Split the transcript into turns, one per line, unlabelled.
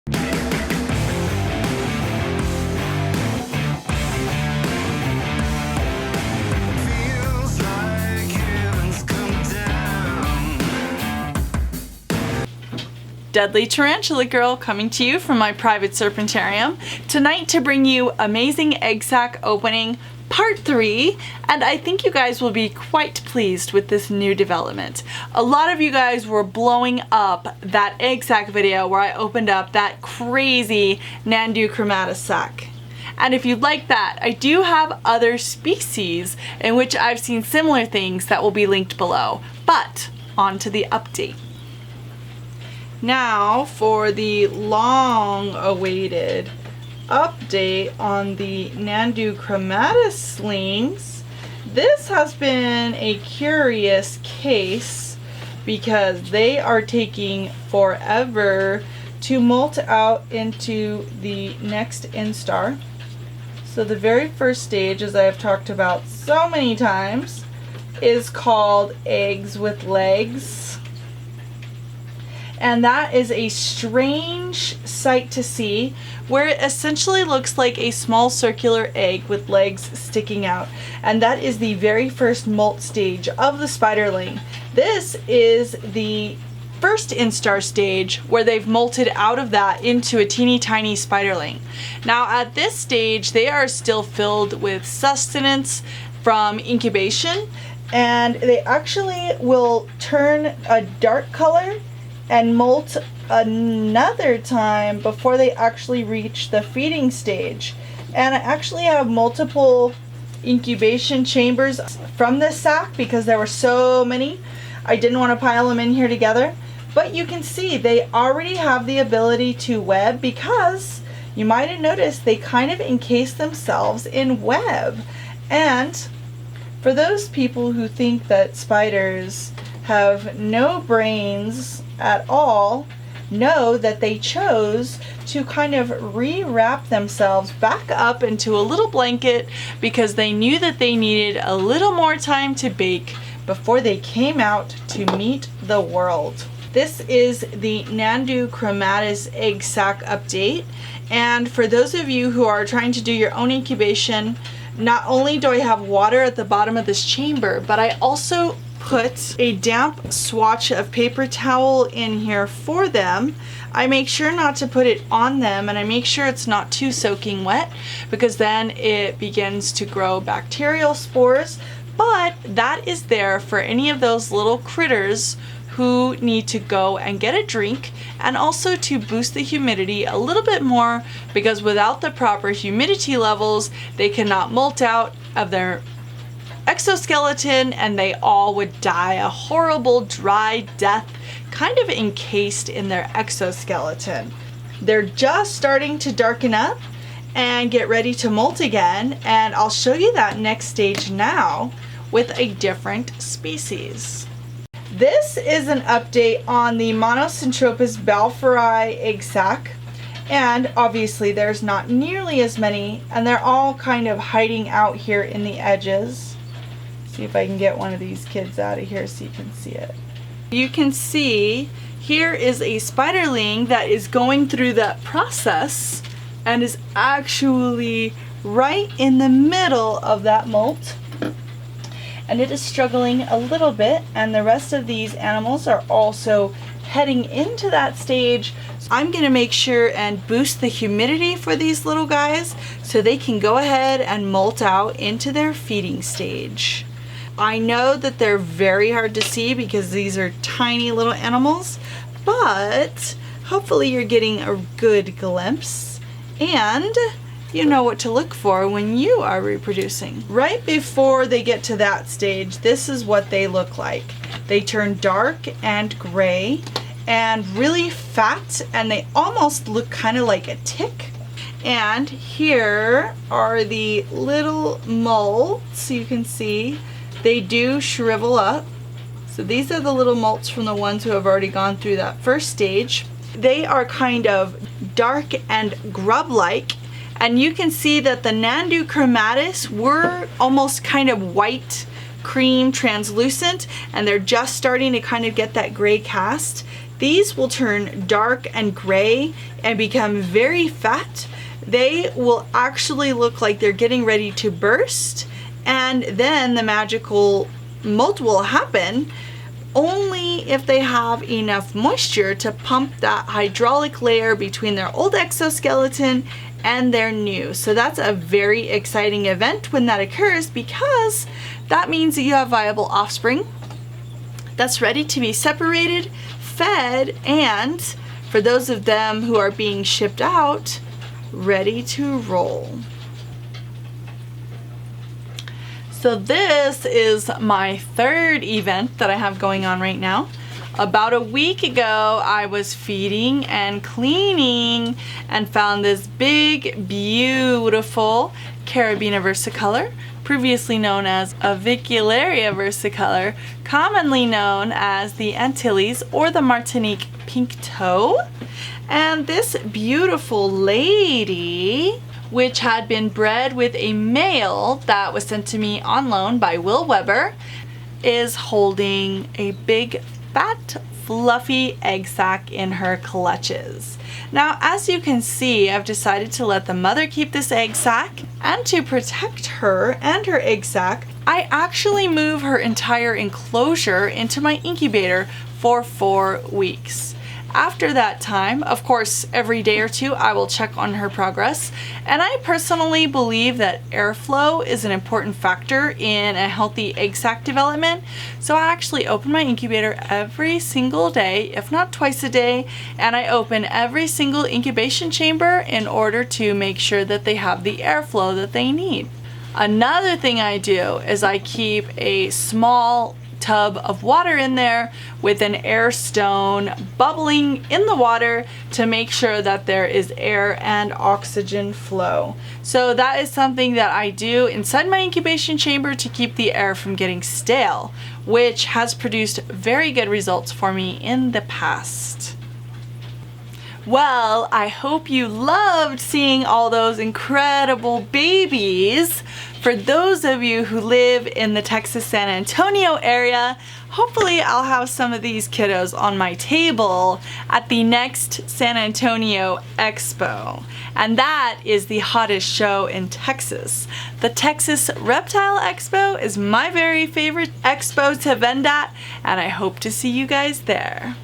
Deadly Tarantula Girl coming to you from my private serpentarium tonight to bring you Amazing Eggsac Opening Part 3, and I think you guys will be quite pleased with this new development. A lot of you guys were blowing up that Eggsac video where I opened up that crazy Nandu chromatus sac. And if you'd like that, I do have other species in which I've seen similar things that will be linked below. But on to the update. Now for the long-awaited update on the Nandu chromatus slings. This has been a curious case because they are taking forever to molt out into the next instar. So the very first stage, as I have talked about so many times, is called eggs with legs. And that is a strange sight to see, where it essentially looks like a small circular egg with legs sticking out. And that is the very first molt stage of the spiderling. This is the first instar stage where they've molted out of that into a teeny tiny spiderling. Now at this stage, they are still filled with sustenance from incubation, and they actually will turn a dark color and molt another time before they actually reach the feeding stage. And I actually have multiple incubation chambers from this sac because there were so many. I didn't want to pile them in here together. But you can see they already have the ability to web because you might have noticed they kind of encase themselves in web. And for those people who think that spiders have no brains at all, know that they chose to kind of rewrap themselves back up into a little blanket because they knew that they needed a little more time to bake before they came out to meet the world. This is the Nandu chromatus egg sac update, and for those of you who are trying to do your own incubation, not only do I have water at the bottom of this chamber, but I also put a damp swatch of paper towel in here for them. I make sure not to put it on them, and I make sure it's not too soaking wet because then it begins to grow bacterial spores. But that is there for any of those little critters who need to go and get a drink, and also to boost the humidity a little bit more because without the proper humidity levels, they cannot molt out of their exoskeleton and they all would die a horrible dry death, kind of encased in their exoskeleton. They're just starting to darken up and get ready to molt again, and I'll show you that next stage now with a different species. This is an update on the Monocichopus Belfry egg sac, and obviously there's not nearly as many, and they're all kind of hiding out here in the edges. See if I can get one of these kids out of here so you can see it. You can see here is a spiderling that is going through that process and is actually right in the middle of that molt. And it is struggling a little bit, and the rest of these animals are also heading into that stage. So I'm going to make sure and boost the humidity for these little guys so they can go ahead and molt out into their feeding stage. I know that they're very hard to see because these are tiny little animals, but hopefully you're getting a good glimpse and you know what to look for when you are reproducing. Right before they get to that stage, this is what they look like. They turn dark and gray and really fat, and they almost look kind of like a tick. And here are the little molts. You can see they do shrivel up. So these are the little molts from the ones who have already gone through that first stage. They are kind of dark and grub-like, and you can see that the Nandu chromatus were almost kind of white, cream, translucent, and they're just starting to kind of get that gray cast. these will turn dark and gray and become very fat. They will actually look like they're getting ready to burst, and then the magical molt will happen only if they have enough moisture to pump that hydraulic layer between their old exoskeleton and their new. So that's a very exciting event when that occurs, because that means that you have viable offspring that's ready to be separated, fed, and for those of them who are being shipped out, ready to roll. So this is my third event that I have going on right now. About a week ago, I was feeding and cleaning and found this big, beautiful Carabina versicolor, previously known as Avicularia versicolor, commonly known as the Antilles or the Martinique pink toe. And this beautiful lady, which had been bred with a male that was sent to me on loan by Will Weber, is holding a big, fat, fluffy egg sac in her clutches. Now, as you can see, I've decided to let the mother keep this egg sac, and to protect her and her egg sac, I actually move her entire enclosure into my incubator for 4 weeks. After that time, of course, every day or two, I will check on her progress. And I personally believe that airflow is an important factor in a healthy egg sac development. So I actually open my incubator every single day, if not twice a day, and I open every single incubation chamber in order to make sure that they have the airflow that they need. Another thing I do is I keep a small tub of water in there with an air stone bubbling in the water to make sure that there is air and oxygen flow. So that is something that I do inside my incubation chamber to keep the air from getting stale, which has produced very good results for me in the past. Well, I hope you loved seeing all those incredible babies. For those of you who live in the Texas San Antonio area, hopefully I'll have some of these kiddos on my table at the next San Antonio Expo. And that is the hottest show in Texas. The Texas Reptile Expo is my very favorite expo to vend at, and I hope to see you guys there.